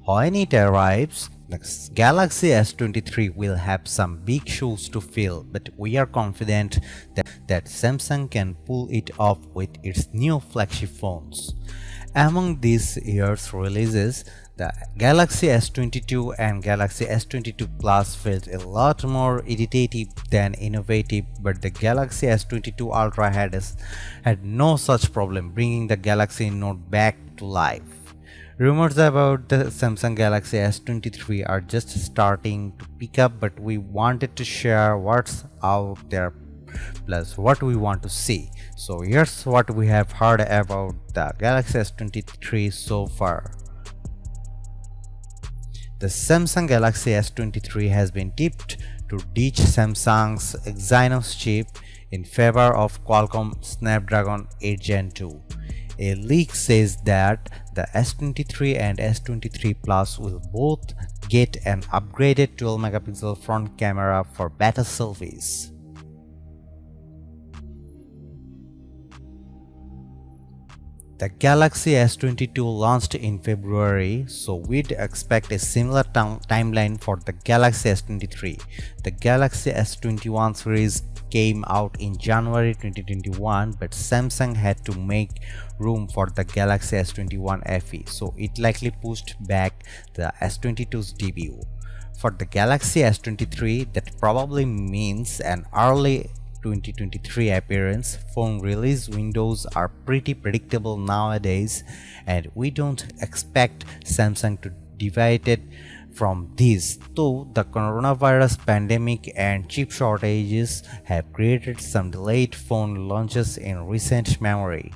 When it arrives, the Galaxy S23 will have some big shoes to fill, but we are confident that Samsung can pull it off with its new flagship phones. Among this year's releases, the Galaxy S22 and Galaxy S22 Plus felt a lot more iterative than innovative, but the Galaxy S22 Ultra had no such problem, bringing the Galaxy Note back to life. Rumors about the Samsung Galaxy S23 are just starting to pick up, but we wanted to share what's out there plus what we want to see. So here's what we have heard about the Galaxy S23 so far. The Samsung Galaxy S23 has been tipped to ditch Samsung's Exynos chip in favor of Qualcomm Snapdragon 8 Gen 2. A leak says that the S23 and S23 Plus will both get an upgraded 12-megapixel front camera for better selfies. The Galaxy S22 launched in February, so we'd expect a similar timeline for the Galaxy S23. The Galaxy S21 series came out in January 2021, but Samsung had to make room for the Galaxy S21 FE, so it likely pushed back the S22's debut. For the Galaxy S23, that probably means an early 2023 appearance. Phone release windows are pretty predictable nowadays, and we don't expect Samsung to deviate from this, though the coronavirus pandemic and chip shortages have created some delayed phone launches in recent memory.